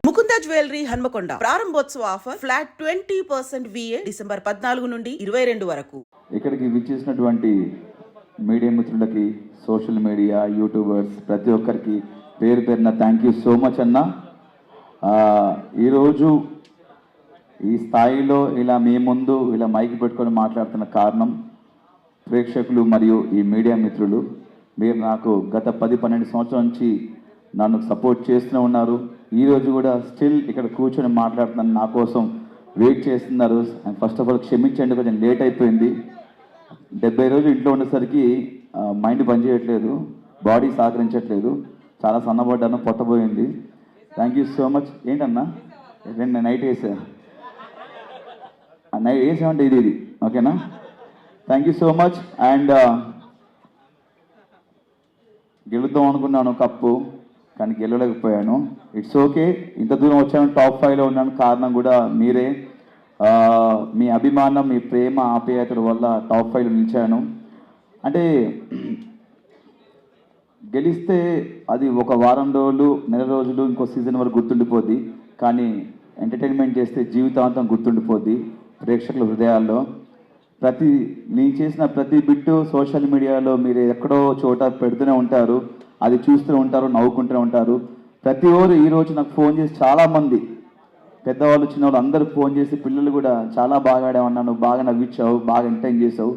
Mukunda jewellery Hanamkonda ప్రారంభోత్సవ offer flat 20% VA December 14 నుండి 22 వరకు. ఇక్కడికి విచ్చేసినటువంటి మీడియా మిత్రులకి, సోషల్ మీడియా యూట్యూబర్స్ ప్రతి ఒక్కరికి పేరు పేరున థ్యాంక్ యూ సో మచ్ అన్న. ఈరోజు ఈ స్థాయిలో ఇలా మీ ముందు ఇలా మైక్ పెట్టుకొని మాట్లాడుతున్న కారణం ప్రేక్షకులు మరియు ఈ మీడియా మిత్రులు. మీరు నాకు గత 10-12 సంవత్సరాల నుంచి నన్ను సపోర్ట్ చేస్తూనే ఉన్నారు. ఈరోజు కూడా స్టిల్ ఇక్కడ కూర్చొని మాట్లాడుతున్నాను, నా కోసం వెయిట్ చేస్తున్నారు. అండ్ ఫస్ట్ ఆఫ్ ఆల్ క్షమించండి, కొంచెం లేట్ అయిపోయింది. 70 రోజులు ఇంట్లో ఉండేసరికి మైండ్ పనిచేయట్లేదు, బాడీ సహకరించట్లేదు, చాలా సన్నబడ్డాను, పొట్టబోయింది. Thank you so much. ఏంటన్నా నేను నైట్ వేసా, నైట్ వేసామంటే ఇది ఓకేనా? Thank you so much. And గెలుద్దాం అనుకున్నాను కప్పు, కానీ గెలవలేకపోయాను. It's okay. ఇంత దూరం వచ్చాను, టాప్ 5లో ఉన్నాను, కారణం కూడా మీరే. మీ అభిమానం, మీ ప్రేమ, ఆప్యాయతల వల్ల టాప్ 5లో నిలిచాను. అంటే గెలిస్తే అది ఒక వారం రోజులు, నెల రోజులు, ఇంకో సీజన్ వరకు గుర్తుండిపోద్ది. కానీ ఎంటర్టైన్మెంట్ చేస్తే జీవితాంతం గుర్తుండిపోద్ది ప్రేక్షకుల హృదయాల్లో. నేను చేసిన ప్రతి బిట్టు సోషల్ మీడియాలో మీరు ఎక్కడో చోట పెడుతూనే ఉంటారు, అది చూస్తూనే ఉంటారు, నవ్వుకుంటూనే ఉంటారు. ప్రతి ఓరు ఈరోజు నాకు ఫోన్ చేసి చాలామంది పెద్దవాళ్ళు, చిన్నవాళ్ళు అందరూ ఫోన్ చేసి, పిల్లలు కూడా చాలా బాగా ఆడామన్నా, నువ్వు బాగా నవ్వించావు, బాగా ఎంటర్టైన్ చేసావు,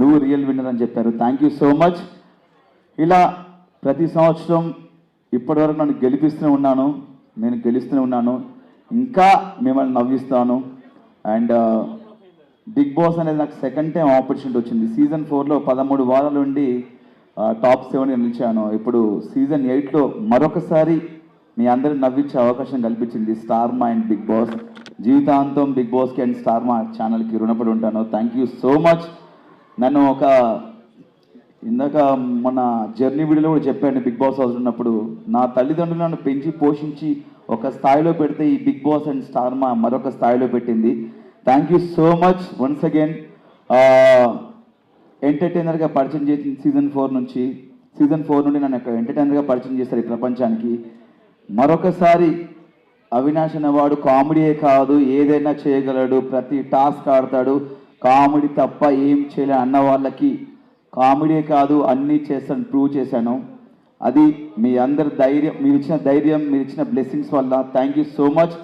నువ్వు రియల్ విన్నర్ అని చెప్పారు. Thank you so much. ఇలా ప్రతి సంవత్సరం ఇప్పటివరకు నన్ను గెలిపిస్తూనే ఉన్నాను, నేను గెలుస్తూనే ఉన్నాను, ఇంకా మిమ్మల్ని నవ్విస్తాను. అండ్ బిగ్ బాస్ అనేది నాకు సెకండ్ టైం ఆపర్చునిటీ వచ్చింది. సీజన్ 4లో 13 వారాల నుండి టాప్ 7గా నిలిచాను. ఇప్పుడు సీజన్ 8లో మరొకసారి మీ అందరిని నవ్వించే అవకాశం కల్పించింది స్టార్ మా అండ్ బిగ్ బాస్. జీవితాంతం బిగ్ బాస్కి అండ్ స్టార్ మా ఛానల్కి రుణపడి ఉంటాను. Thank you so much. నన్ను ఇందాక మన జర్నీ వీడియోలో కూడా చెప్పాను, బిగ్ బాస్ హౌస్ ఉన్నప్పుడు నా తల్లిదండ్రులు నన్ను పెంచి పోషించి ఒక స్థాయిలో పెడితే ఈ బిగ్ బాస్ అండ్ స్టార్ మా మరొక స్థాయిలో పెట్టింది. Thank you so much once again. ఎంటర్టైనర్గా పరిచయం చేసింది సీజన్ 4 నుండి నన్ను ఎంటర్టైనర్గా పరిచయం చేశారు ఈ ప్రపంచానికి. మరొకసారి అవినాష్ అనేవాడు కామెడీయే కాదు, ఏదైనా చేయగలడు, ప్రతి టాస్క్ ఆడతాడు, కామెడీ తప్ప ఏం చేయలే అన్న వాళ్ళకి కామెడీయే కాదు అన్నీ చేస్తాను ప్రూవ్ చేశాను. అది మీ అందరి ధైర్యం, మీరు ఇచ్చిన ధైర్యం, మీరు ఇచ్చిన బ్లెస్సింగ్స్ వల్ల. Thank you so much.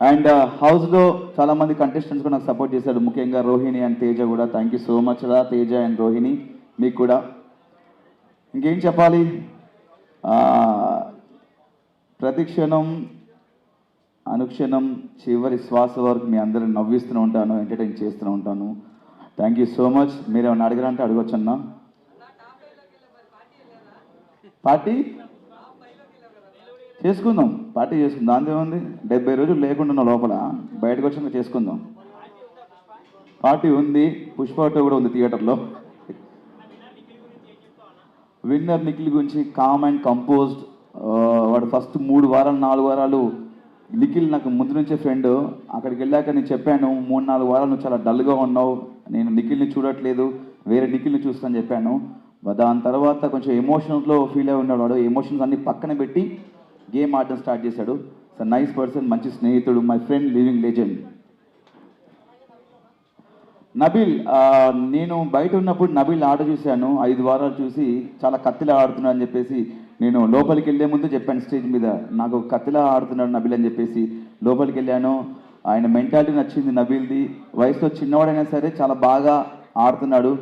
And హౌస్లో చాలామంది కంటెస్టెంట్స్ కూడా నాకు సపోర్ట్ చేశారు, ముఖ్యంగా రోహిణి అండ్ తేజ కూడా. థ్యాంక్ యూ సో మచ్ రా తేజ అండ్ రోహిణి, మీకు కూడా. ఇంకేం చెప్పాలి, ప్రతి క్షణం అనుక్షణం చివరి శ్వాస వరకు మీ అందరిని నవ్విస్తూనే ఉంటాను, ఎంటర్టైన్ చేస్తూనే ఉంటాను. Thank you so much. మీరు ఏమైనా అడగారంటే అడగొచ్చన్నా. పార్టీ చేసుకుందాం, పార్టీ చేసుకుందాం, దాంతో ఏముంది. 70 రోజులు లేకుండా లోపల, బయటకు వచ్చాక చేసుకుందాం. పార్టీ ఉంది, పుష్ప టూ కూడా ఉంది థియేటర్లో. విన్నర్ నిఖిల్ గురించి కామ్ అండ్ కంపోజ్డ్. వాడు ఫస్ట్ 3 వారాలు 4 వారాలు నిఖిల్ నాకు ముందు నుంచే ఫ్రెండ్. అక్కడికి వెళ్ళాక నేను చెప్పాను, 3-4 వారాలు నువ్వు చాలా డల్గా ఉన్నావు, నేను నిఖిల్ని చూడట్లేదు, వేరే నిఖిల్ని చూస్తాను చెప్పాను. దాని తర్వాత కొంచెం ఎమోషన్స్లో ఫీల్ అయి ఉన్నాడు వాడు. ఎమోషన్స్ అన్ని పక్కన పెట్టి గేమ్ ఆడడం స్టార్ట్ చేశాడు. సో నైస్ పర్సన్, మంచి స్నేహితుడు, my friend, living legend. Nabeel, నేను బయట ఉన్నప్పుడు నబీల్ ఆట చూశాను, 5 వారాలు చూసి చాలా కత్తిలా ఆడుతున్నాడు అని చెప్పేసి నేను లోపలికి వెళ్ళే ముందు చెప్పాను స్టేజ్ మీద, నాకు కత్తిలా ఆడుతున్నాడు నబీల్ అని చెప్పేసి. లోపలికి వెళ్ళాను, ఆయన మెంటాలిటీ నచ్చింది నబీల్ది. వయసులో చిన్నవాడైనా సరే చాలా బాగా ఆడుతున్నాడు.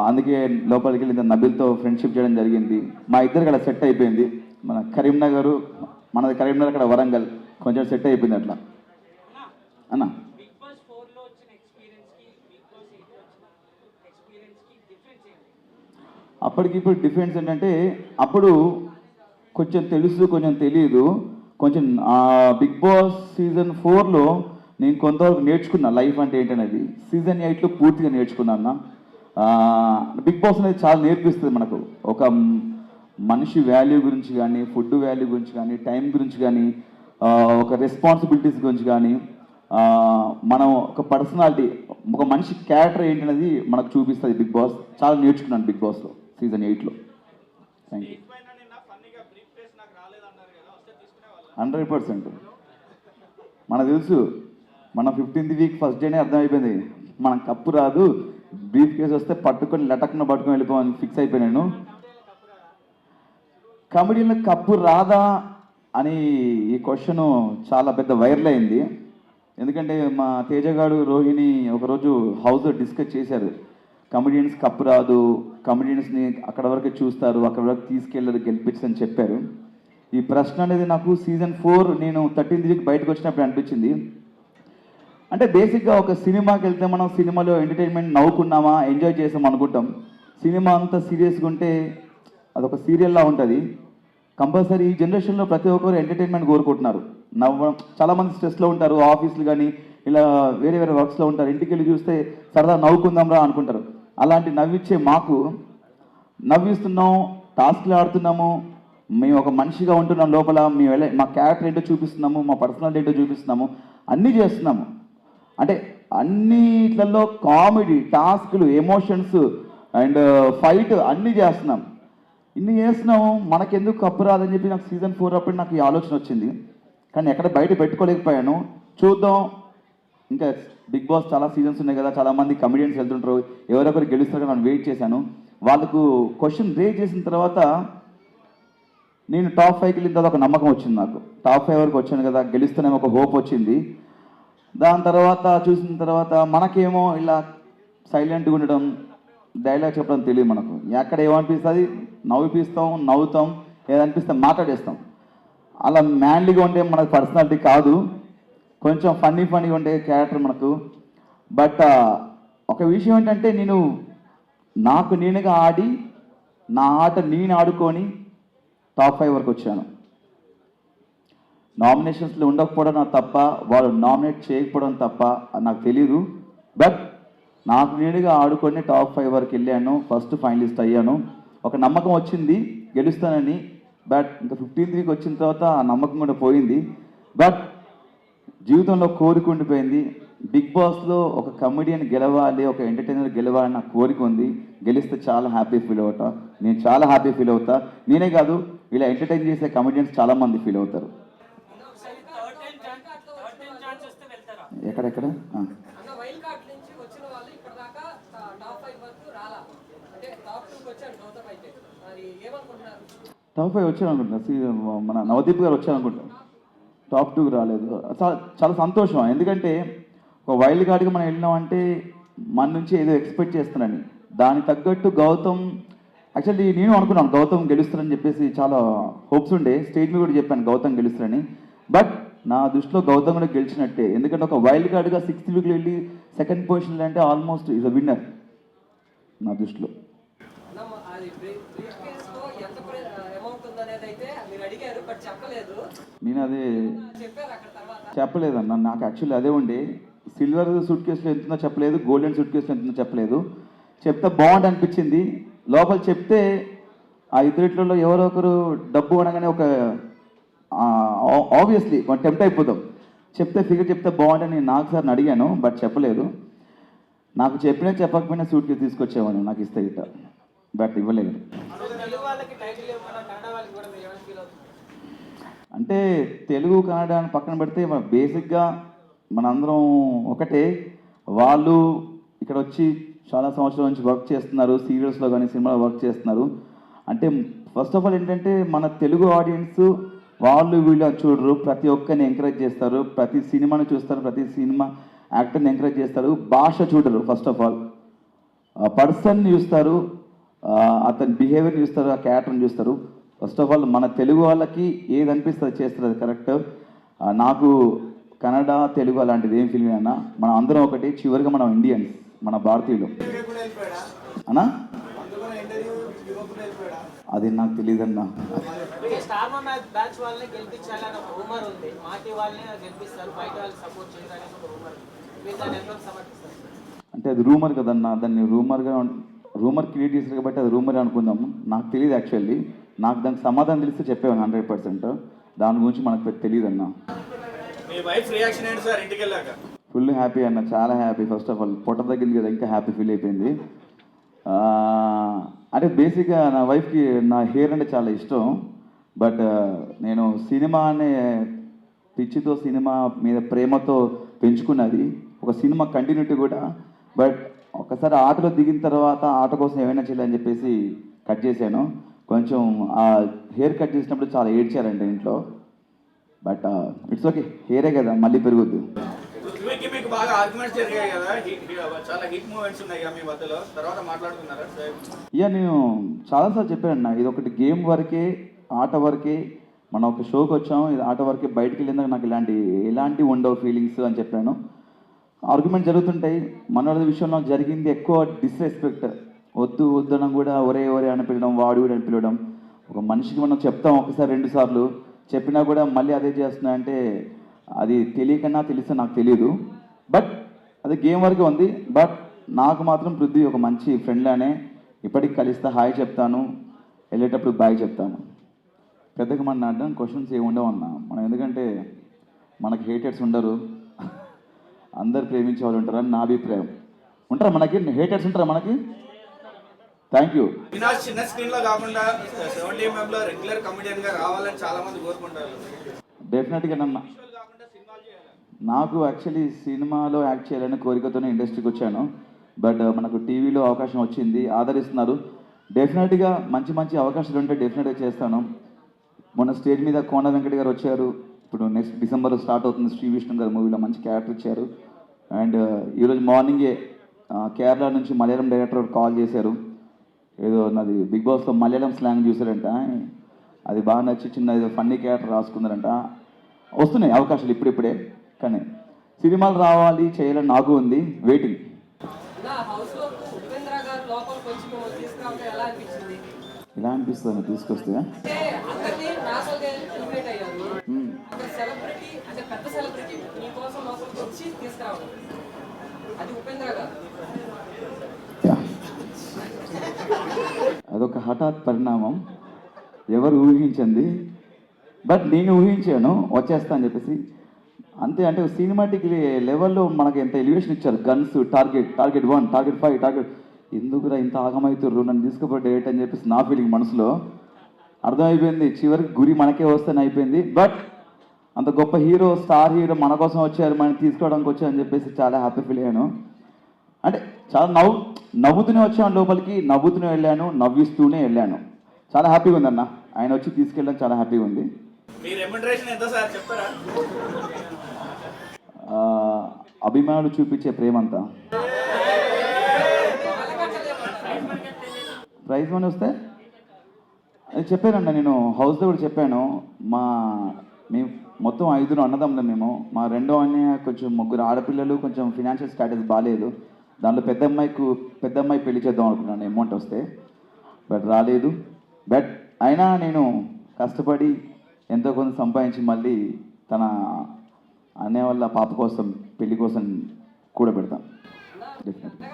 అందుకే లోపలికి వెళ్ళి నబీల్తో ఫ్రెండ్షిప్ చేయడం జరిగింది. మా ఇద్దరికి అక్కడ సెట్ అయిపోయింది. మనది కరీంనగర్, అక్కడ వరంగల్, కొంచెం సెట్ అయిపోయింది అట్లా అన్న. అప్పటికిప్పుడు డిఫరెన్స్ ఏంటంటే, అప్పుడు కొంచెం తెలుసు, కొంచెం తెలియదు. కొంచెం బిగ్ బాస్ సీజన్ 4లో నేను కొంతవరకు నేర్చుకున్నా లైఫ్ అంటే ఏంటనేది. సీజన్ 8లో పూర్తిగా నేర్చుకున్నా. బిగ్ బాస్ అనేది చాలా నేర్పిస్తుంది మనకు, ఒక మనిషి వాల్యూ గురించి కానీ, ఫుడ్ వాల్యూ గురించి కానీ, టైం గురించి కానీ, ఒక రెస్పాన్సిబిలిటీస్ గురించి కానీ, మనం ఒక పర్సనాలిటీ, ఒక మనిషి క్యారెక్టర్ ఏంటనేది మనకు చూపిస్తుంది బిగ్ బాస్. చాలా నేర్చుకున్నాను బిగ్ బాస్లో సీజన్ 8లో. Thank you. 100%. మనకు తెలుసు, మన 15th వీక్ ఫస్ట్ డేనే అర్థమైపోయింది మన కప్పు రాదు, బ్రీఫ్ కేసు వస్తే పట్టుకొని లటక్న పట్టుకొని వెళ్ళిపోవని ఫిక్స్ అయిపోయాను. కమెడీలకు కప్పు రాదా అని ఈ క్వశ్చన్ చాలా పెద్ద వైరల్ అయింది. ఎందుకంటే మా తేజగాడు రోహిణి ఒకరోజు హౌస్లో డిస్కస్ చేశారు, కమెడియన్స్ కప్పు రాదు, కమెడియన్స్ని అక్కడ వరకు చూస్తారు, అక్కడ వరకు తీసుకెళ్ళరు, గెలిపించని చెప్పారు. ఈ ప్రశ్న అనేది నాకు సీజన్ 4 నేను 13th వీక్ బయటకు వచ్చినప్పుడు అనిపించింది. అంటే బేసిక్గా ఒక సినిమాకి వెళ్తే మనం సినిమాలో ఎంటర్టైన్మెంట్ నవ్వుకున్నామా, ఎంజాయ్ చేసాం అనుకుంటాం. సినిమా అంతా సీరియస్గా ఉంటే అదొక సీరియల్లా ఉంటుంది. కంపల్సరీ ఈ జనరేషన్లో ప్రతి ఒక్కరు ఎంటర్టైన్మెంట్ కోరుకుంటున్నారు. చాలామంది స్ట్రెస్లో ఉంటారు, ఆఫీసులు కానీ ఇలా వేరే వేరే వర్క్స్లో ఉంటారు. ఇంటికి వెళ్ళి చూస్తే సరదా నవ్వుకుందాంరా అనుకుంటారు. అలాంటి నవ్విచ్చే మాకు నవ్విస్తున్నాం, టాస్క్లు ఆడుతున్నాము, మేము ఒక మనిషిగా ఉంటున్నాం లోపల, మేము మా క్యారెక్టర్ ఏంటో చూపిస్తున్నాము, మా పర్సనాలిటీ ఏంటో చూపిస్తున్నాము, అన్నీ చేస్తున్నాము. అంటే అన్నిట్లలో కామెడీ, టాస్క్లు, ఎమోషన్స్ అండ్ ఫైట్ అన్నీ చేస్తున్నాం. ఇన్ని చేస్తున్నాము, మనకెందుకు కప్పు రాదని చెప్పి నాకు సీజన్ 4 అప్పుడు నాకు ఈ ఆలోచన వచ్చింది. కానీ ఎక్కడ బయట పెట్టుకోలేకపోయాను. చూద్దాం, ఇంకా బిగ్ బాస్ చాలా సీజన్స్ ఉన్నాయి కదా, చాలామంది కమెడియన్స్ వెళ్తుంటారు, ఎవరొకరు గెలుస్తారు నేను వెయిట్ చేశాను. వాళ్ళకు క్వశ్చన్ రేజ్ చేసిన తర్వాత నేను టాప్ 5కి వెళ్ళిన తర్వాత ఒక నమ్మకం వచ్చింది. నాకు టాప్ 5 వరకు వచ్చాను కదా, గెలుస్తానేమో ఒక హోప్ వచ్చింది. దాని తర్వాత చూసిన తర్వాత మనకేమో ఇలా సైలెంట్గా ఉండడం, డైలాగ్ చెప్పడం తెలియదు. మనకు ఎక్కడ ఏమనిపిస్తుంది నవ్విపిస్తాం, నవ్వుతాం, ఏదనిపిస్తే మాట్లాడేస్తాం. అలా మ్యాన్లీగా ఉంటే మనకు పర్సనాలిటీ కాదు, కొంచెం ఫన్నీగా ఉండే క్యారెక్టర్ మనకు. బట్ ఒక విషయం ఏంటంటే నేను నాకు నేనుగా ఆడి నా ఆట నేను ఆడుకొని టాప్ 5 వరకు వచ్చాను. నామినేషన్స్లో ఉండకపోవడం నాకు తప్ప, వాళ్ళు నామినేట్ చేయకపోవడం తప్ప అది నాకు తెలీదు. బట్ నాకు నేనుగా ఆడుకొని టాప్ 5 వరకు వెళ్ళాను, ఫస్ట్ ఫైనలిస్ట్ అయ్యాను. ఒక నమ్మకం వచ్చింది గెలుస్తానని. బట్ ఇంకా 15th వీక్ వచ్చిన తర్వాత ఆ నమ్మకం కూడా పోయింది. బట్ జీవితంలో కోరిక ఉండిపోయింది. బిగ్ బాస్లో ఒక కమెడియన్ గెలవాలి, ఒక ఎంటర్టైనర్ గెలవాలని నాకు కోరిక ఉంది. గెలిస్తే చాలా హ్యాపీ ఫీల్ అవుతా, నేను చాలా హ్యాపీ ఫీల్ అవుతా. నేనే కాదు, ఇలా ఎంటర్టైన్ చేసే కమెడియన్స్ చాలామంది ఫీల్ అవుతారు. ఎక్కడెక్కడ టాప్ 5 వచ్చాను అనుకుంటున్నా. మన నవదీప్ గారు వచ్చారు అనుకుంటా, టాప్ 2 రాలేదు. చాలా సంతోషం. ఎందుకంటే ఒక వైల్డ్ కార్డ్గా మనం వెళ్ళినామంటే మన నుంచి ఏదో ఎక్స్పెక్ట్ చేస్తున్నాను. దానికి తగ్గట్టు గౌతమ్, యాక్చువల్లీ నేను అనుకున్నాను గౌతమ్ గెలుస్తారని చెప్పేసి, చాలా హోప్స్ ఉండే. స్టేజ్ మీద కూడా చెప్పాను గౌతమ్ గెలుస్తారని. బట్ నా దృష్టిలో గౌతమ్ కూడా గెలిచినట్టే. ఎందుకంటే ఒక వైల్డ్ కార్డ్గా 6th వీక్లో వెళ్ళి 2nd పొజిషన్లో అంటే ఆల్మోస్ట్ ఈజ్ అ విన్నర్ నా దృష్టిలో. నేను అదే చెప్పలేదన్న, నాకు యాక్చువల్లీ అదే ఉండే. సిల్వర్ సూట్ కేసులో ఎంతుందో చెప్పలేదు, గోల్డెన్ సూట్ కేసులో ఎంతుందో చెప్పలేదు. చెప్తే బాగుంది అనిపించింది. లోపల చెప్తే ఆ ఇద్దరిట్లో ఎవరో ఒకరు డబ్బు అనగానే ఒక ఆబ్వియస్లీ టెంప్ట్ అయిపోతాం. చెప్తే ఫిగర్ చెప్తే బాగుంటుంది నేను నాకు సార్ని అడిగాను, బట్ చెప్పలేదు. నాకు చెప్పినా చెప్పకపోయినా సూట్ కేసు తీసుకొచ్చేవాడిని నాకు ఇస్తే గిట్ట, బట్ ఇవ్వలేదు. అంటే తెలుగు కన్నడ అని పక్కన పెడితే బేసిక్గా మనందరం ఒకటే. వాళ్ళు ఇక్కడ వచ్చి చాలా సంవత్సరాల నుంచి వర్క్ చేస్తున్నారు, సీరియల్స్లో కానీ సినిమాలో వర్క్ చేస్తున్నారు. అంటే ఫస్ట్ ఆఫ్ ఆల్ ఏంటంటే మన తెలుగు ఆడియన్స్ వాళ్ళు వీళ్ళు చూడరు, ప్రతి ఒక్కరిని ఎంకరేజ్ చేస్తారు, ప్రతి సినిమాని చూస్తారు, ప్రతి సినిమా యాక్టర్ని ఎంకరేజ్ చేస్తారు. భాష చూడరు, ఫస్ట్ ఆఫ్ ఆల్ పర్సన్ని చూస్తారు, అతని బిహేవియర్ని చూస్తారు, ఆ క్యారెక్టర్ని చూస్తారు. ఫస్ట్ ఆఫ్ ఆల్ మన తెలుగు వాళ్ళకి ఏది అనిపిస్తుంది చేస్తారు, అది కరెక్ట్. నాకు కన్నడ తెలుగు అలాంటిది ఏం ఫీలింగ్ అన్నా, మనం అందరం ఒకటి. చివరిగా మనం ఇండియన్స్, మన భారతీయులు అన్నా. అది నాకు తెలియదన్నా. అంటే అది రూమర్ కదన్నా, దాన్ని రూమర్ క్రియేట్ చేశారు కాబట్టి అది రూమర్ అనుకుందాము. నాకు తెలియదు యాక్చువల్లీ. నాకు దానికి సమాధానం తెలిస్తే చెప్పేవాను 100%. దాని గురించి మనకు తెలియదు అన్న. ఫుల్ హ్యాపీ అన్న, చాలా హ్యాపీ. ఫస్ట్ ఆఫ్ ఆల్ పొట్ట తగ్గింది కదా, ఇంకా హ్యాపీ ఫీల్ అయిపోయింది. అంటే బేసిక్గా నా వైఫ్కి నా హెయిర్ అంటే చాలా ఇష్టం. బట్ నేను సినిమా అనే పిచ్చితో సినిమా మీద ప్రేమతో పెంచుకున్నది ఒక సినిమా కంటిన్యూటీ కూడా. బట్ ఒకసారి ఆటలో దిగిన తర్వాత ఆట కోసం ఏమైనా చేయాలని చెప్పేసి కట్ చేశాను. కొంచెం ఆ హెయిర్ కట్ చేసినప్పుడు చాలా ఏడ్చారండి ఇంట్లో. బట్ ఇట్స్ ఓకే, హెయిరే కదా మళ్ళీ పెరుగుద్ది. పృథ్వీకి మీకు బాగా ఆర్గ్యుమెంట్స్ జరిగాయి కదా, చాలా హిట్ మూమెంట్స్ ఉన్నాయి కదా మీ మధ్యలో, తర్వాత మాట్లాడుకున్నారా? ఇక నేను చాలాసార్లు చెప్పాను, ఇది ఒకటి గేమ్ వరకే, ఆట వరకే, మనం ఒక షోకి వచ్చాము, ఇది ఆట వరకే, బయటికి వెళ్ళిందాక నాకు ఎలాంటి ఉండవు ఫీలింగ్స్ అని చెప్పాను. ఆర్గ్యుమెంట్ జరుగుతుంటాయి. మనోడి విషయంలో నాకు జరిగింది ఎక్కువ డిస్రెస్పెక్ట్. వద్దు వద్దనం కూడా ఒరే ఒరే అని పిలవడం, వాడు కూడా అని పిలవడం. ఒక మనిషికి మనం చెప్తాం ఒకసారి 2 సార్లు చెప్పినా కూడా మళ్ళీ అదే చేస్తున్నా అంటే అది తెలియకన్నా తెలిస్తే నాకు తెలియదు. బట్ అది గేమ్ వరకే ఉంది. బట్ నాకు మాత్రం పృథ్వీ ఒక మంచి ఫ్రెండ్లానే, ఇప్పటికి కలిస్తే హాయ్ చెప్తాను, వెళ్ళేటప్పుడు బాయ్ చెప్తాను. పెద్దగా మన అడ్డం క్వశ్చన్స్ ఏమి ఉండవు అన్న మనం, ఎందుకంటే మనకి హేటర్స్ ఉండరు, అందరు ప్రేమించే వాళ్ళు ఉంటారని నా అభిప్రాయం. ఉంటారా మనకి హేటర్స్? ఉంటారా మనకి? Thank you. అవినాష్ చిన్న స్క్రీన్ లో కాకుండా 70mm లో రెగ్యులర్ కమెడియన్ గా రావాలని చాలా మంది కోరుకుంటారు. డెఫినెట్గా నాకు యాక్చువల్లీ సినిమాలో యాక్ట్ చేయాలని కోరికతోనే ఇండస్ట్రీకి వచ్చాను. బట్ మనకు టీవీలో అవకాశం వచ్చింది, ఆదరిస్తున్నారు. డెఫినెట్గా మంచి మంచి అవకాశాలు ఉంటే డెఫినెట్గా చేస్తాను. మొన్న స్టేజ్ మీద కోన వెంకట గారు వచ్చారు. ఇప్పుడు నెక్స్ట్ డిసెంబర్లో స్టార్ట్ అవుతుంది శ్రీ విష్ణు గారు మూవీలో మంచి క్యారెక్టర్ ఇచ్చారు. అండ్ ఈరోజు మార్నింగే కేరళ నుంచి మలయాళం డైరెక్టర్ కాల్ చేశారు. ఏదో నాది బిగ్ బాస్లో మలయాళం స్లాంగ్ చూసారంట, అది బాగా నచ్చి చిన్న ఏదో ఫన్నీ క్యారెక్టర్ రాసుకున్నారంట. వస్తున్నాయి అవకాశాలు ఇప్పుడిప్పుడే, కానీ సినిమాలు రావాలి చేయాలని నాకు ఉంది, వెయిటింగ్. ఎలా అనిపిస్తుంది తీసుకొస్తే? అదొక హఠాత్ పరిణామం, ఎవరు ఊహించింది. బట్ నేను ఊహించాను వచ్చేస్తా అని చెప్పేసి. అంతే, అంటే సినిమాటిక్ లెవెల్లో మనకి ఎంత ఎలివేషన్ ఇచ్చారు. Guns, target 1, target 5, target. ఎందుకురా ఇంత ఆగమవుతుర్రు, నన్ను తీసుకుపోయి డేట్ అని చెప్పేసి నా ఫీలింగ్ మనసులో అర్థమైపోయింది. చివరికి గురి మనకే వస్తేనే అయిపోయింది. బట్ అంత గొప్ప హీరో, స్టార్ హీరో మన కోసం వచ్చారు, మనం తీసుకోవడానికి వచ్చారని చెప్పేసి చాలా హ్యాపీ ఫీల్ అయ్యాను. అంటే చాలా నవ్వుతూనే వచ్చాను లోపలికి, నవ్వుతూనే వెళ్ళాను, నవ్విస్తూనే వెళ్ళాను. చాలా హ్యాపీగా ఉంది అన్న, ఆయన వచ్చి తీసుకెళ్ళడం చాలా హ్యాపీగా ఉంది. అభిమానులు చూపించే ప్రేమంతా. ప్రైజ్ మనీ వస్తే అది చెప్పానండి, నేను హౌస్లో కూడా చెప్పాను. మేము మొత్తం 5 అన్నదమ్ములం మేము. మా రెండో అన్నయ్య కొంచెం 3 ఆడపిల్లలు, కొంచెం ఫినాన్షియల్ స్టాటస్ బాగాలేదు. దాంట్లో పెద్ద అమ్మాయి పెళ్లి చేద్దాం అనుకున్నాను అమౌంట్ వస్తే, బట్ రాలేదు. బట్ అయినా నేను కష్టపడి ఎంతో కొంత సంపాదించి మళ్ళీ తన అన్నయ్య వాళ్ళ పాప కోసం పెళ్లి కోసం కూడా పెడతాను. డెఫినెట్లీ.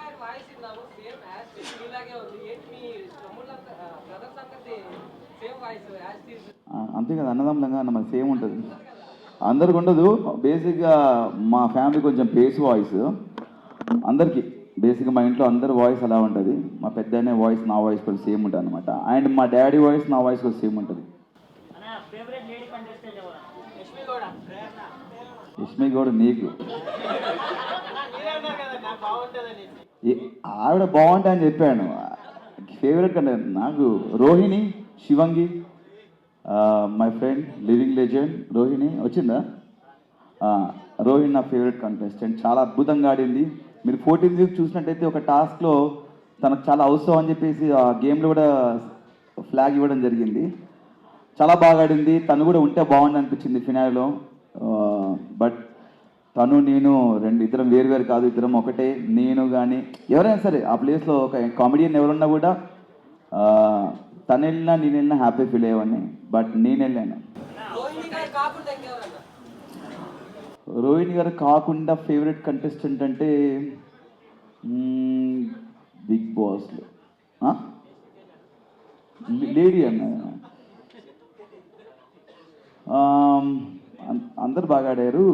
అంతే కదా, అన్నదమ్ములంగా మన సేమ్ ఉంటుంది, అందరికి ఉండదు. బేసిక్గా మా ఫ్యామిలీ కొంచెం బేస్ వాయిస్ అందరికీ. బేసిక్గా మా ఇంట్లో అందరి వాయిస్ అలా ఉంటుంది. మా పెద్దనే వాయిస్ నా వాయిస్ కూడా సేమ్ ఉంటుంది అనమాట. అండ్ మా డాడీ వాయిస్ నా వాయిస్ కూడా సేమ్ ఉంటుంది. యష్మి గౌడ్ నీకు ఆవిడ బాగుంటుంది అని చెప్పాను. ఫేవరెట్ కంటే నాకు Rohini, Shivangi, my friend living legend Rohini వచ్చిందా? రోహిణి నా ఫేవరెట్ కంటెస్టెంట్, చాలా అద్భుతంగా ఆడింది. మీరు 14th వీక్ చూసినట్టయితే ఒక టాస్క్లో తనకు చాలా అవసరం అని చెప్పేసి ఆ గేమ్లో కూడా ఫ్లాగ్ ఇవ్వడం జరిగింది. చాలా బాగా ఆడింది. తను కూడా ఉంటే బాగుంది అనిపించింది ఫినాల్లో. బట్ తను నేను ఇద్దరం వేరు కాదు, ఇద్దరం ఒకటే. నేను కానీ ఎవరైనా సరే ఆ ప్లేస్లో ఒక కామెడియన్ ఎవరున్నా కూడా తను వెళ్ళినా నేను వెళ్ళినా హ్యాపీ ఫీల్ అయ్యేవాడిని. బట్ నేను వెళ్ళాను. రోహిణి గారు కాకుండా ఫేవరెట్ కంటెస్టెంట్ అంటే బిగ్ బాస్లో లేడీ అన్న, అందరు బాగా ఆడారు.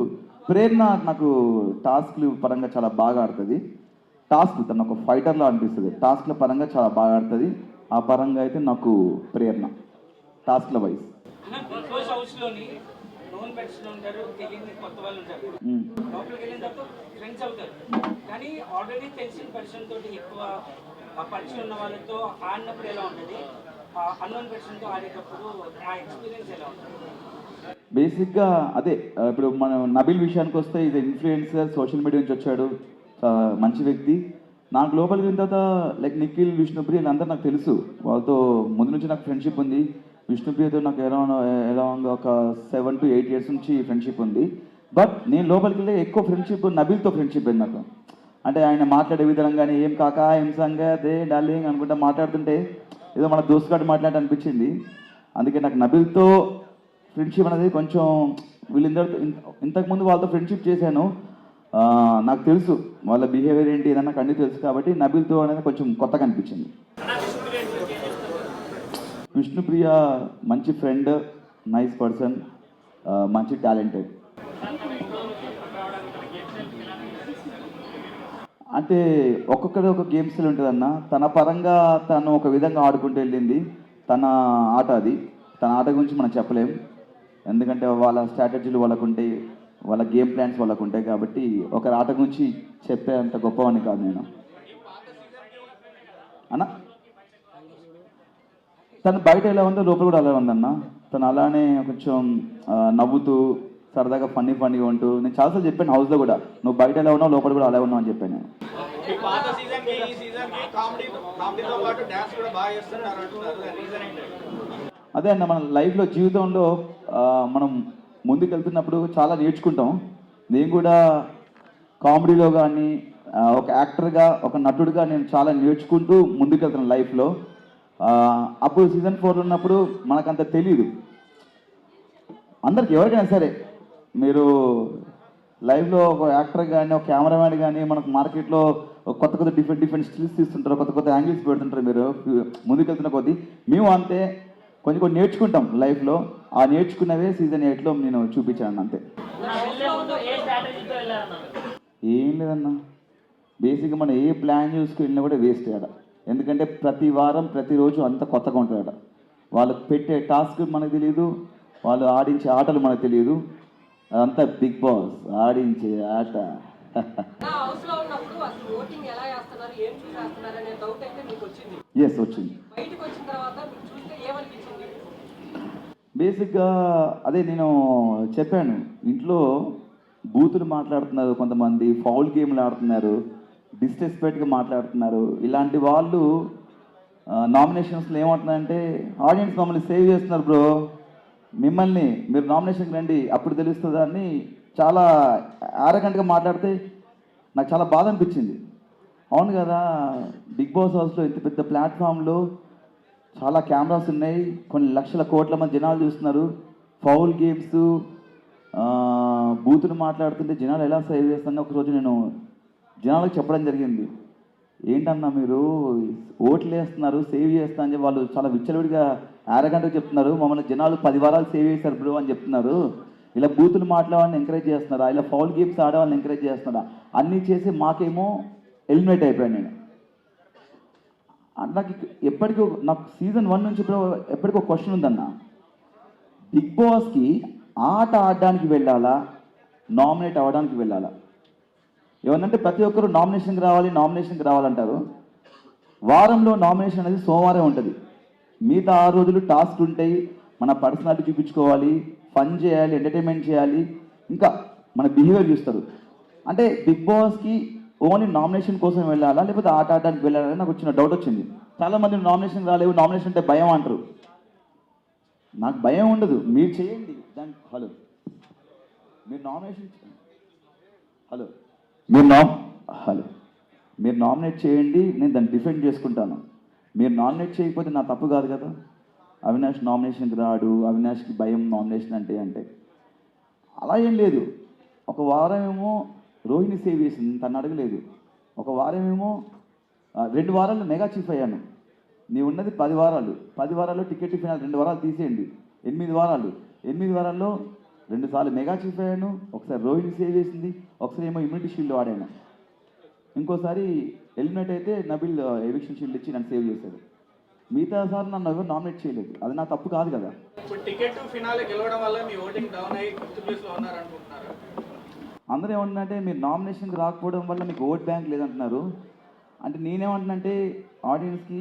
ప్రేరణ నాకు టాస్క్లు పరంగా చాలా బాగా ఆడుతుంది. టాస్క్ తను ఒక ఫైటర్లా అనిపిస్తుంది. టాస్క్ల పరంగా చాలా బాగా ఆడుతుంది. ఆ పరంగా అయితే నాకు ప్రేరణ టాస్క్ల వైజ్. క్లోజ్ హౌస్లోని నోన్ పెట్స్లో ఉంటారు, తెలియని కొత్త వాళ్ళు ఉంటారు. లోపలికి వెళ్ళిన తర్వాత ఫ్రెండ్స్ అవుతారు, కానీ ఆల్రెడీ తెలిసిన పర్సన్ తోటి ఎక్కువ పరిచయం ఉన్న వాళ్ళతో ఆడినప్పుడు ఎలా ఉంటుంది, అన్నోన్ పర్సన్తో ఆడేటప్పుడు ఆ ఎక్స్పీరియన్స్ ఎలా ఉంటుంది? బేసిక్గా అదే ఇప్పుడు మనం నబిల్ విషయానికి వస్తే ఇది ఇన్ఫ్లుయెన్సర్, సోషల్ మీడియా నుంచి వచ్చాడు, మంచి వ్యక్తి. నాకు లోపలికి వెళ్ళిన తర్వాత లైక్ నిఖిల్, విష్ణుప్రియ వీళ్ళందరూ నాకు తెలుసు, వాళ్ళతో ముందు నుంచి నాకు ఫ్రెండ్షిప్ ఉంది. విష్ణుప్రియతో నాకు అరౌండ్ ఒక 7 to 8 years నుంచి ఫ్రెండ్షిప్ ఉంది. బట్ నేను లోపలికి వెళ్ళి ఎక్కువ ఫ్రెండ్షిప్ నబిల్తో ఫ్రెండ్షిప్ ఉంది నాకు. అంటే ఆయన మాట్లాడే విధానం కానీ ఏం కాకా ఏం సంగతే డార్లింగ్ అనుకుంటా మాట్లాడుతుంటే ఏదో మన దోస్తుగాడు మాట్లాడి అనిపించింది. అందుకే నాకు నబిల్తో ఫ్రెండ్షిప్ అనేది కొంచెం వీళ్ళందరితో ఇంతకుముందు వాళ్ళతో ఫ్రెండ్షిప్ చేశాను, నాకు తెలుసు వాళ్ళ బిహేవియర్ ఏంటి ఏదన్నా నాకు అన్నీ తెలుసు. కాబట్టి నబిల్తో అనేది కొంచెం కొత్తగా అనిపించింది. విష్ణుప్రియ మంచి ఫ్రెండ్, నైస్ పర్సన్, మంచి టాలెంటెడ్. అంటే ఒక్కొక్కరి ఒక గేమ్ స్టైల్ ఉంటుందన్న. తన పరంగా తను ఒక విధంగా ఆడుకుంటూ వెళ్ళింది, తన ఆట అది. తన ఆట గురించి మనం చెప్పలేం, ఎందుకంటే వాళ్ళ స్ట్రాటజీలు వాళ్ళకు ఉంటాయి, వాళ్ళ గేమ్ ప్లాన్స్ వాళ్ళకు ఉంటాయి. కాబట్టి ఒకరి ఆట గురించి చెప్పే అంత గొప్పవాడిని కాదు నేను అన్న. తను బయట ఎలా ఉందో లోపల కూడా అలా ఉందన్న. తను అలానే కొంచెం నవ్వుతూ సరదాగా ఫన్నీగా ఉంటూ, నేను చాలాసార్లు చెప్పాను హౌస్లో కూడా, నువ్వు బయట ఎలా ఉన్నావు లోపల కూడా అలా ఉన్నావు అని చెప్పాను నేను. అదే అన్న, మన లైఫ్లో జీవితంలో మనం ముందుకెళ్తున్నప్పుడు చాలా నేర్చుకుంటాం. నేను కూడా కామెడీలో కానీ ఒక యాక్టర్గా, ఒక నటుడిగా నేను చాలా నేర్చుకుంటూ ముందుకెళ్తున్నాను లైఫ్లో. అప్పుడు సీజన్ 4 ఉన్నప్పుడు మనకంత తెలియదు. అందరికి ఎవరికైనా సరే మీరు లైవ్లో ఒక యాక్టర్ కానీ, ఒక కెమెరామ్యాన్ కానీ, మనకు మార్కెట్లో కొత్త డిఫరెంట్ స్టిల్స్ తీస్తుంటారు, కొత్త యాంగిల్స్ పెడుతుంటారు. మీరు ముందుకెళ్తున్న కొద్దీ మేము అంతే కొంచెం నేర్చుకుంటాం లైఫ్లో. ఆ నేర్చుకున్నవే సీజన్ 8లో నేను చూపించాను అంతే. ఏం లేదన్నా, బేసిక్గా మనం ఏ ప్లాన్ చూసుకుని కూడా వేస్ట్ అయ్యాడ. ఎందుకంటే ప్రతి వారం ప్రతిరోజు అంత కొత్తగా ఉంటాడట. వాళ్ళు పెట్టే టాస్క్ మనకు తెలియదు, వాళ్ళు ఆడించే ఆటలు మనకు తెలియదు. అదంతా బిగ్ బాస్ ఆడించే ఆట. ఎస్ వచ్చింది. బేసిక్గా అదే నేను చెప్పాను, ఇంట్లో బూతులు మాట్లాడుతున్నారు కొంతమంది, ఫౌల్ గేమ్లు ఆడుతున్నారు, డిస్రెస్పెక్ట్గా మాట్లాడుతున్నారు. ఇలాంటి వాళ్ళు నామినేషన్స్లో ఏమంటున్నారంటే, ఆడియన్స్ మమ్మల్ని సేవ్ చేస్తున్నారు బ్రో, మిమ్మల్ని మీరు నామినేషన్కి రండి అప్పుడు తెలుస్తుంది అని చాలా ఆరగంటగా మాట్లాడితే నాకు చాలా బాధ అనిపించింది. అవును కదా, బిగ్ బాస్ హౌస్లో ఇంత పెద్ద ప్లాట్ఫామ్లో చాలా కెమెరాస్ ఉన్నాయి, కొన్ని లక్షల కోట్ల మంది జనాలు చూస్తున్నారు. ఫౌల్ గేమ్స్, బూతులు మాట్లాడుతుంటే జనాలు ఎలా సేవ్ చేస్తున్నా ఒకరోజు నేను జనాలకు చెప్పడం జరిగింది. ఏంటన్నా మీరు ఓట్లు వేస్తున్నారు, సేవ్ చేస్తా అని చెప్పి వాళ్ళు చాలా విచ్చలవిడిగా అరగంటగా చెప్తున్నారు. మమ్మల్ని జనాలు 10 వారాలు సేవ్ చేశారు బ్రో అని చెప్తున్నారు. ఇలా బూతులు మాట్లాడాలని ఎంకరేజ్ చేస్తున్నారా, ఇలా ఫౌల్ గేమ్స్ ఆడవాళ్ళని ఎంకరేజ్ చేస్తున్నారా, అన్నీ చేసి మాకేమో ఎలిమినేట్ అయిపోయాను నేను. నాకు ఎప్పటికీ నాకు సీజన్ 1 నుంచి ఎప్పటికీ ఒక క్వశ్చన్ ఉందన్న, బిగ్ బాస్కి ఆట ఆడడానికి వెళ్ళాలా, నామినేట్ అవ్వడానికి వెళ్ళాలా? ఏమన్నంటే ప్రతి ఒక్కరు నామినేషన్కి రావాలంటారు. వారంలో నామినేషన్ అనేది సోమవారం ఉంటుంది, మిగతా 6 రోజులు టాస్క్ ఉంటాయి, మన పర్సనాలిటీ చూపించుకోవాలి, ఫన్ చేయాలి, ఎంటర్టైన్మెంట్ చేయాలి, ఇంకా మన బిహేవియర్ చూస్తారు. అంటే బిగ్ బాస్కి ఓన్లీ నామినేషన్ కోసం వెళ్ళాలా లేకపోతే ఆట ఆడడానికి వెళ్ళాలని నాకు వచ్చిన డౌట్ వచ్చింది. చాలామంది నామినేషన్ రాలేవు, నామినేషన్ అంటే భయం అంటారు. నాకు భయం ఉండదు, మీరు చేయండి దానికి. మీరు నామినేషన్ మీరు నామినేట్ చేయండి, నేను దాన్ని డిఫెండ్ చేసుకుంటాను. మీరు నామినేట్ చేయకపోతే నా తప్పు కాదు కదా. అవినాష్ నామినేషన్కి రాడు, అవినాష్కి భయం నామినేషన్ అంటే అలా ఏం లేదు. ఒక వారం ఏమో రోహిణి సేవ్ చేసింది, తను అడగలేదు. ఒక వారం ఏమో 2 వారాలు మెగా చీఫ్ అయ్యాను. నీవు ఉన్నది 10 వారాలు, 10 వారాల్లో టికెట్ ఫినాల్ 2 వారాలు తీసేయండి, 8 వారాలు. 8 వారాల్లో 2 సార్లు మెగా చీఫ్ అయ్యాను, ఒకసారి రోహిణి సేవ్ చేసింది, ఒకసారి ఏమో ఇమ్యూనిటీ షీల్డ్ వాడాను, ఇంకోసారి ఎలిమినేట్ అయితే నబిల్ ఎవిక్షన్ షీల్డ్ ఇచ్చి నన్ను సేవ్ చేశాడు. మిగతా సార్ నన్ను ఎవరు నామినేట్ చేయలేదు, అది నా తప్పు కాదు కదా. ఇప్పుడు టికెట్ ఫినాలే గెలవడం వల్ల మీ ఓటింగ్ డౌన్ అయ్యి ఫిఫ్త్ ప్లేస్ లో ఉన్నారనుకుంటున్నారు. అందరూ ఏమంటున్నారంటే మీరు నామినేషన్కి రాకపోవడం వల్ల మీకు ఓట్ బ్యాంక్ లేదంటున్నారు. అంటే నేనేమంటున్నానంటే ఆడియన్స్కి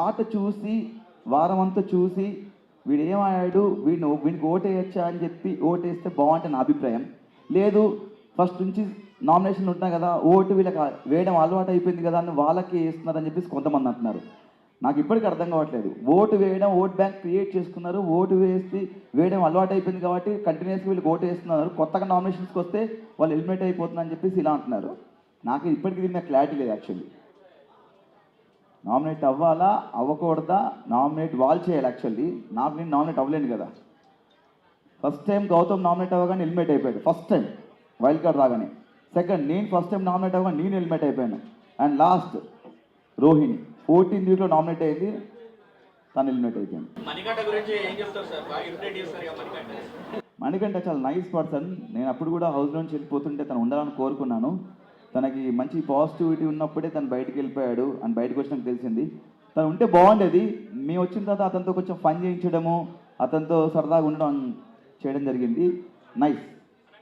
ఆట చూసి వారం అంతా చూసి వీడు ఏమయ్యాడు, వీడికి ఓటేయచ్చా అని చెప్పి ఓటేస్తే బాగుంటుంది నా అభిప్రాయం. లేదు ఫస్ట్ నుంచి నామినేషన్లు ఉంటున్నాయి కదా, ఓటు వీళ్ళకి వేయడం అలవాటు అయిపోయింది కదా అని వాళ్ళకి వేస్తున్నారని చెప్పేసి కొంతమంది అంటున్నారు. నాకు ఇప్పటికీ అర్థం కావట్లేదు. ఓటు వేయడం, ఓట్ బ్యాంక్ క్రియేట్ చేసుకున్నారు, ఓటు వేయడం అలవాటు అయిపోయింది కాబట్టి కంటిన్యూస్గా వీళ్ళకి ఓటు వేస్తున్నారు. కొత్తగా నామినేషన్స్కి వస్తే వాళ్ళు ఎలిమినేట్ అయిపోతున్నారని చెప్పేసి ఇలా అంటున్నారు. నాకు ఇప్పటికీ దీని మీద క్లారిటీ లేదు. యాక్చువల్లీ నామినేట్ అవ్వాలా అవ్వకూడదా, నామినేట్ వాళ్ళు చేయాలి. యాక్చువల్లీ నేను నామినేట్ అవ్వలేను కదా. ఫస్ట్ టైం గౌతమ్ నామినేట్ అవ్వగానే ఎలిమినేట్ అయిపోయాడు, ఫస్ట్ టైం వైల్డ్ కార్డ్ రాగానే. సెకండ్ నేను ఫస్ట్ టైం నామినేట్ అవ్వగానే నేను ఎలిమినేట్ అయిపోయాను. అండ్ లాస్ట్ రోహిణి 14th వీక్లో నామినేట్ అయ్యింది, తను ఎలిమినేట్ అయిపోయాను. మణికంఠ గురించి ఏం చెప్తారు సార్? బాగా ఇరిటేట్ చేస్తారు కదా మణికంఠ. మణికంఠ చాలా నైస్ పర్సన్. నేను అప్పుడు కూడా హౌస్ నుంచి వెళ్ళిపోతుంటే తను ఉండాలని కోరుకున్నాను. తనకి మంచి పాజిటివిటీ ఉన్నప్పుడే తను బయటికి వెళ్ళిపోయాడు అని బయటకు వచ్చినాక తెలిసింది. తను ఉంటే బాగుండేది. మేము వచ్చిన తర్వాత అతనితో కొంచెం ఫన్ చేయించడము, అతనితో సరదాగా ఉండడం చేయడం జరిగింది. Nice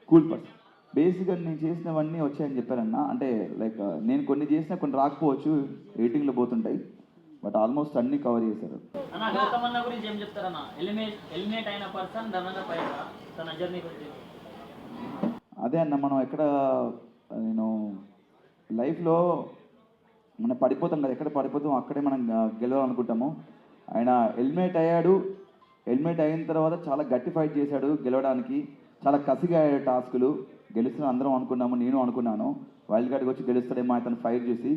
cool person. బేసిక్గా నేను చేసినవన్నీ వచ్చాయని చెప్పారన్న. అంటే లైక్ నేను కొన్ని చేసినా కొన్ని రాకపోవచ్చు, రేటింగ్లో పోతుంటాయి, బట్ ఆల్మోస్ట్ అన్ని కవర్ చేశారు. అన్న గౌతమ్ అన్న గురించి ఏం చెప్తారన్న? ఎలిమినేట్ అయిన పర్సన్ ధనంగా పైన తన జర్నీ గురించి. అదే అన్న, మనం ఎక్కడ నేను లైఫ్లో మనం పడిపోతాం కదా, ఎక్కడ పడిపోతాం అక్కడే మనం గెలవాలనుకుంటాము. ఆయన ఎలిమినేట్ అయ్యాడు. ఎలిమినేట్ అయిన తర్వాత చాలా గట్టి ఫైట్ చేశాడు గెలవడానికి. చాలా కసిగా అయ్యాడు టాస్కులు. గెలుస్తున్నా అందరం అనుకున్నాము, నేను అనుకున్నాను వైల్డ్ కార్డ్కి వచ్చి గెలుస్తాడేమో అతను ఫైట్ చూసి.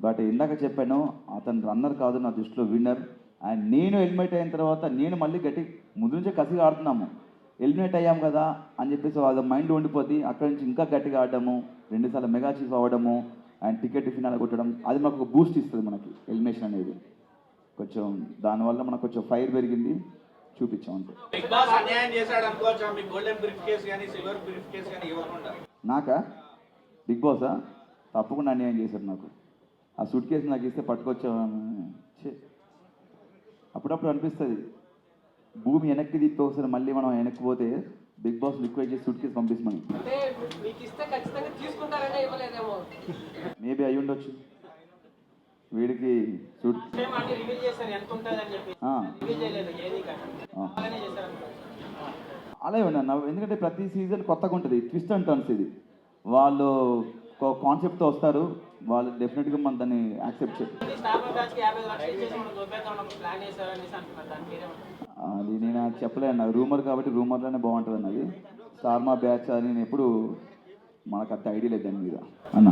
బట్ ఇందాక చెప్పాను, అతను రన్నర్ కాదు, నా దృష్టిలో విన్నర్. అండ్ నేను ఎలిమినేట్ అయిన తర్వాత నేను మళ్ళీ ముందు నుంచే కసిగా ఆడుతున్నాము. ఎలిమినేట్ అయ్యాం కదా అని చెప్పేసి వాళ్ళ మైండ్ ఉండిపోద్ది. అక్కడి నుంచి ఇంకా గట్టిగా ఆడడము, 2 సార్లు మెగా చీఫ్ అవ్వడము, అండ్ టికెట్ ఫినాల్ కొట్టడం, అది మాకు ఒక బూస్ట్ ఇస్తుంది మనకి ఎలిమినేషన్ అనేది. కొంచెం దానివల్ల మనకు కొంచెం ఫైర్ పెరిగింది, చూపించాం అంతే. బిగ్ బాస్ అన్యాయం చేశాడు అనుకోవచ్చా? మీకు గోల్డెన్ బ్రీఫ్ కేస్ కానీ సిల్వర్ బ్రీఫ్ కేస్ కానీ ఇవ్వకుండా. నాకా బిగ్ బాసా? తప్పకుండా అన్యాయం చేశాడు నాకు. ఆ సూట్ కేసు నాకు ఇస్తే పట్టుకొచ్చామని అప్పుడప్పుడు అనిపిస్తుంది. భూమి వెనక్కి తిప్పి ఒకసారి మళ్ళీ మనం వెనక్కి పోతే బిగ్ బాస్ రిక్వెస్ట్ చేసి సూట్ కేసు పంపిస్తామని. మేబీ అయి ఉండొచ్చు. వీడికి సూట్ అలా ఉన్నా, ఎందుకంటే ప్రతి సీజన్ కొత్తగా ఉంటుంది, ట్విస్ట్ అండ్ టర్న్స్. ఇది వాళ్ళు ఒక కాన్సెప్ట్తో వస్తారు, వాళ్ళు డెఫినెట్గా మనం దాన్ని యాక్సెప్ట్ చేయాలి. అది నేను చెప్పలేను, రూమర్ కాబట్టి రూమర్లోనే బాగుంటుంది అన్నది. స్టార్ మా బ్యాచ్ అని నేను ఎప్పుడు మనకు అంత ఐడియా లేదు దాని మీద అన్న.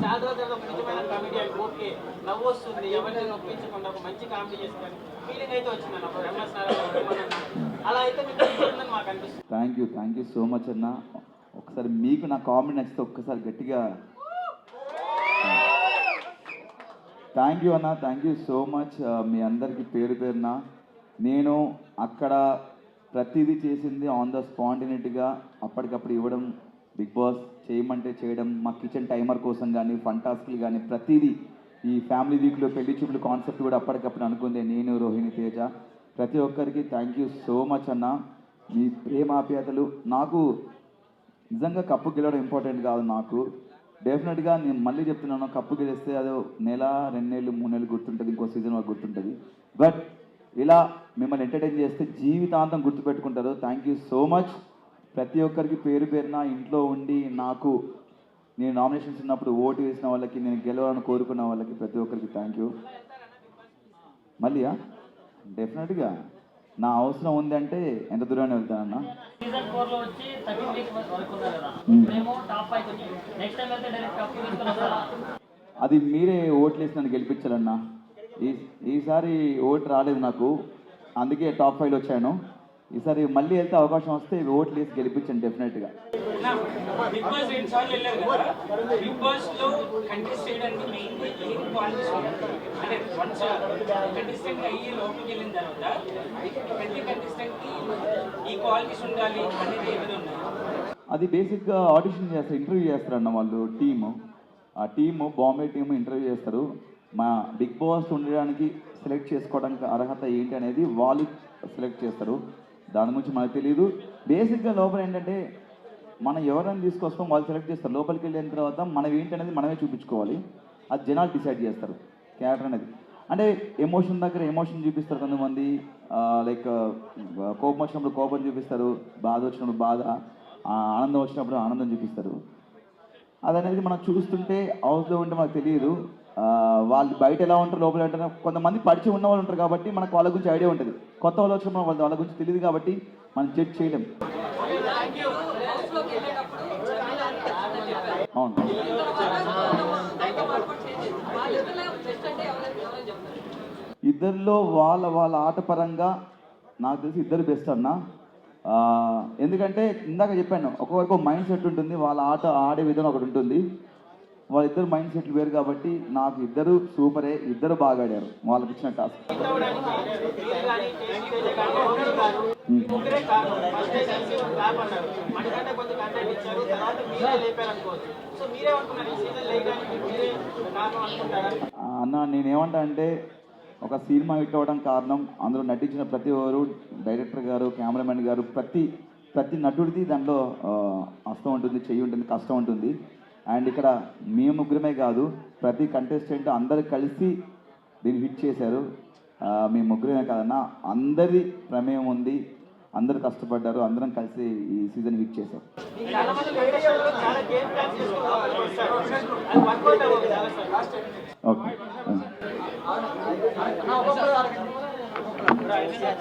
థ్యాంక్ యూ సో మచ్ అన్న. ఒకసారి మీకు నా కామెంట్ నచ్చితే ఒక్కసారి గట్టిగా థ్యాంక్ యూ అన్న. థ్యాంక్ యూ సో మచ్ మీ అందరికీ పేరు పేరున. నేను అక్కడ ప్రతిదీ చేసింది ఆన్ ద స్పాంటినిటీగా అప్పటికప్పుడు ఇవ్వడం, బిగ్ బాస్ చేయమంటే చేయడం, మా కిచెన్ టైమర్ కోసం కానీ ఫన్ టాస్క్లు కానీ ప్రతిదీ. ఈ ఫ్యామిలీ వీక్లో పెళ్లి చూపులు కాన్సెప్ట్ కూడా అప్పటికప్పుడు అనుకుందే నేను, రోహిణి, తేజ, ప్రతి ఒక్కరికి థ్యాంక్ యూ సో మచ్ అన్న. మీ ప్రేమాప్యాతలు నాకు నిజంగా కప్పు గెలవడం ఇంపార్టెంట్ కాదు నాకు. డెఫినెట్గా నేను మళ్ళీ చెప్తున్నాను, కప్పు గెలిస్తే అదో 1 నెల 2 నెలలు 3 నెలలు గుర్తుంటుంది, ఇంకో సీజన్ వరకు గుర్తుంటుంది. బట్ ఇలా మిమ్మల్ని ఎంటర్టైన్ చేస్తే జీవితాంతం గుర్తుపెట్టుకుంటారు. Thank you so much. ప్రతి ఒక్కరికి పేరు పేరున ఇంట్లో ఉండి నాకు నేను నామినేషన్స్ ఉన్నప్పుడు ఓటు వేసిన వాళ్ళకి, నేను గెలవాలని కోరుకున్న వాళ్ళకి ప్రతి ఒక్కరికి థ్యాంక్ యూ. మళ్ళీయా డెఫినెట్గా నా అవసరం ఉందంటే ఎంత దూరాన్ని వెళ్తానన్నా. సీజన్ 4 లో వచ్చి 13 వీక్స్ వరకు ఉన్నారు కదా, ఇప్పుడేమో టాప్ 5 వచ్చి నెక్స్ట్ టైం వెళ్తే డైరెక్ట్ టాప్ 2 తీసుకొని వస్తారా? అది మీరే ఓట్లేసి నన్ను గెలిపించాలన్నా. ఈసారి ఓటు రాలేదు నాకు, అందుకే టాప్ 5లో వచ్చాను. ఈసారి మళ్ళీ వెళ్తే అవకాశం వస్తే ఓట్లు వేసి గెలిపించండి డెఫినెట్గా. బిగ్ బాస్ 2 సార్లు వెళ్ళారు కదా, బిగ్ బాస్ లో కంటెస్ట్ చేయడానికి మెయిన్ ఏం క్వాలిటీస్ అంటే వన్స్ కంటెస్టెంట్ అయ్యి లోపలికి వెళ్ళిన తర్వాత ప్రతి కంటెస్టెంట్ కి ఈ క్వాలిటీస్ ఉండాలి అనేది ఏమైనా ఉన్నాయి? అది బేసిక్గా ఆడిషన్ చేస్తారు, ఇంటర్వ్యూ చేస్తారన్న వాళ్ళు టీము. ఆ టీము బాంబే టీము ఇంటర్వ్యూ చేస్తారు. మా బిగ్ బాస్ ఉండడానికి సెలెక్ట్ చేసుకోవడానికి అర్హత ఏంటి అనేది వాళ్ళు సెలెక్ట్ చేస్తారు. దాని గురించి మనకు తెలియదు. బేసిక్గా లోపల ఏంటంటే మనం ఎవరైనా తీసుకొస్తాం, వాళ్ళు సెలెక్ట్ చేస్తారు. లోపలికి వెళ్ళిన తర్వాత మనం ఏంటనేది మనమే చూపించుకోవాలి. అది జనాలు డిసైడ్ చేస్తారు క్యారెక్టర్ అనేది. అంటే ఎమోషన్ దగ్గర ఎమోషన్ చూపిస్తారు కొంతమంది, లైక్ కోపం వచ్చినప్పుడు కోపం చూపిస్తారు, బాధ వచ్చినప్పుడు బాధ, ఆనందం వచ్చినప్పుడు ఆనందం చూపిస్తారు. అదనేది మనం చూస్తుంటే హౌస్లో ఉంటే మనకు తెలియదు. వాళ్ళు బయట ఎలా ఉంటారు, లోపల ఉంటారు. కొంతమంది పరిచయం ఉన్న వాళ్ళు ఉంటారు కాబట్టి మనకు వాళ్ళ గురించి ఐడియా ఉంటుంది. కొత్త వాళ్ళు వచ్చినప్పుడు వాళ్ళ గురించి తెలియదు కాబట్టి మనం జడ్జ్ చేయలేం. అవును, ఇద్దరిలో వాళ్ళ ఆట పరంగా నాకు తెలిసి ఇద్దరు బెస్ట్ అన్న. ఎందుకంటే ఇందాక చెప్పాను, ఒక్కొక్కరికి మైండ్ సెట్ ఉంటుంది, వాళ్ళ ఆట ఆడే విధానం ఒకటి ఉంటుంది. వాళ్ళిద్దరు మైండ్ సెట్లు వేరు కాబట్టి నాకు ఇద్దరు సూపరే, ఇద్దరు బాగా ఆడారు వాళ్ళకి ఇచ్చిన టాస్క్. అన్న నేనేమంటా అంటే ఒక సినిమా హిట్ అవ్వడం కారణం అందులో నటించిన ప్రతి ఒక్కరు, డైరెక్టర్ గారు, కెమెరామెన్ గారు, ప్రతి నటుడిది దాంట్లో హస్తం ఉంటుంది, చెయ్యి ఉంటుంది, కష్టం ఉంటుంది. అండ్ ఇక్కడ మేము ముగ్గురమే కాదు, ప్రతి కంటెస్టెంట్ అందరు కలిసి దీన్ని హిట్ చేశారు. మేము ముగ్గురమే కాదన్నా, అందరి ప్రమేయం ఉంది, అందరు కష్టపడ్డారు, అందరం కలిసి ఈ సీజన్ హిట్ చేశారు. ఓకే,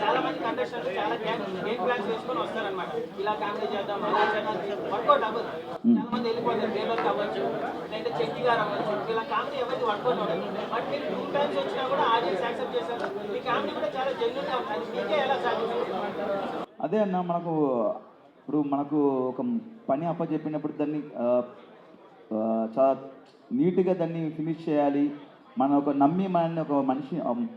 చాలా మంది కంటెస్టెంట్స్ చాలా గేమ్ ప్లాన్స్ వేసుకొని వస్తారనమాట. ఇలా కామెడీ చేద్దాం, అలా చేద్దాం, వర్కౌట్ అవ్వదు. చాలా మంది వెళ్ళిపోతారు, బేబర్ అవ్వచ్చు, లేదంటే చెక్కి గారు అవ్వచ్చు. ఇలా కామెడీ ఎవరికి వర్కౌట్ అవ్వదు. బట్ మీరు 2 టైమ్స్ వచ్చినా కూడా ఆడియన్స్ యాక్సెప్ట్ చేశారు. మీ కామెడీ కూడా చాలా జెన్యూన్ గా ఉంటుంది. మీకే ఎలా సాధించారు? అదే అన్న, మనకు ఒక పని అప్పచెప్పినప్పుడు దాన్ని చాలా నీట్గా దాన్ని ఫినిష్ చేయాలి. మనం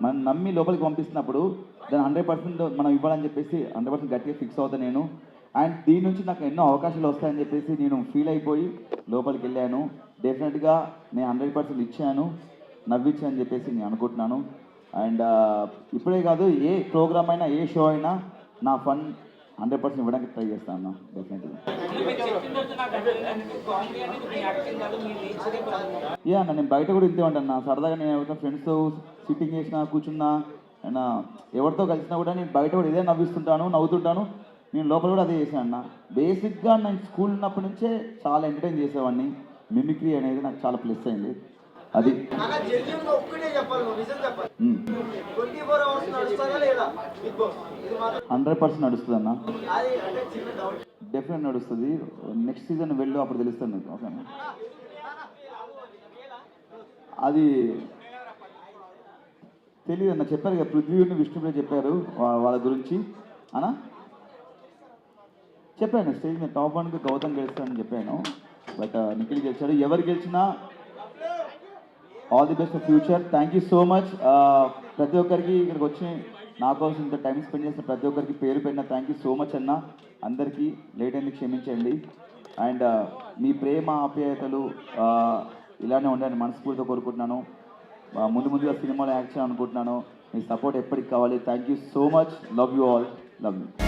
మనం నమ్మి లోపలికి పంపిస్తున్నప్పుడు దాన్ని 100% మనం ఇవ్వాలని చెప్పేసి 100% గట్టిగా ఫిక్స్ అవుతాను నేను. అండ్ దీని నుంచి నాకు ఎన్నో అవకాశాలు వస్తాయని చెప్పేసి నేను ఫీల్ అయిపోయి లోపలికి వెళ్ళాను. డెఫినెట్గా నేను 100% ఇచ్చాను, నవ్వించాను చెప్పేసి నేను అనుకుంటున్నాను. అండ్ ఇప్పుడే కాదు, ఏ ప్రోగ్రామ్ అయినా, ఏ షో అయినా నా ఫన్ 100% ఇవ్వడానికి ట్రై చేస్తాను అన్న, డెఫినెట్గా. యా అన్న, నేను బయట కూడా ఇంతే ఉంటాను. సరదాగా నేను ఎవరితో ఫ్రెండ్స్తో సిట్టింగ్ చేసినా, కూర్చున్నా, అయినా ఎవరితో కలిసినా కూడా నేను బయట కూడా ఇదే నవ్వుతుంటాను. నేను లోపల కూడా అదే చేశాను అన్న. బేసిక్గా నేను స్కూల్ ఉన్నప్పటి నుంచే చాలా ఎంటర్టైన్ చేసేవాడిని. మిమిక్రీ అనేది నాకు చాలా ప్లస్ అయింది. అది 100% నడుస్తుంది అన్న, డెఫినెట్ నడుస్తుంది. నెక్స్ట్ సీజన్ వెళ్ళు, అప్పుడు తెలుస్తుంది మీకు. ఓకేనా, అది తెలియదు అన్న, చెప్పారు కదా పృథ్వీని విష్ణుప్రియ చెప్పారు వాళ్ళ గురించి అన్న. చెప్పాను స్టేజ్ మీద టాప్ 1కి గౌతమ్ గెలుస్తాడని చెప్పాను. బట్ నిఖిల్ గెలిచాడు. ఎవరు గెలిచినా all the best for future. Thank you so much. ప్రతి ఒక్కరికి ఇక్కడికి వచ్చి నా కోసం ఇంత టైం స్పెండ్ చేసిన ప్రతి ఒక్కరికి పేరు పెట్టిన థ్యాంక్ యూ సో మచ్ అన్న. అందరికీ లేట్ అయింది, క్షమించండి. అండ్ మీ ప్రేమ ఆప్యాయతలు ఇలానే ఉండాలని మనస్ఫూర్తిగా కోరుకుంటున్నాను. ముందుగా సినిమాలో యాక్ట్ చేయాలనుకుంటున్నాను. మీ సపోర్ట్ ఎప్పటికి కావాలి. Thank you so much. Love you all. Love you.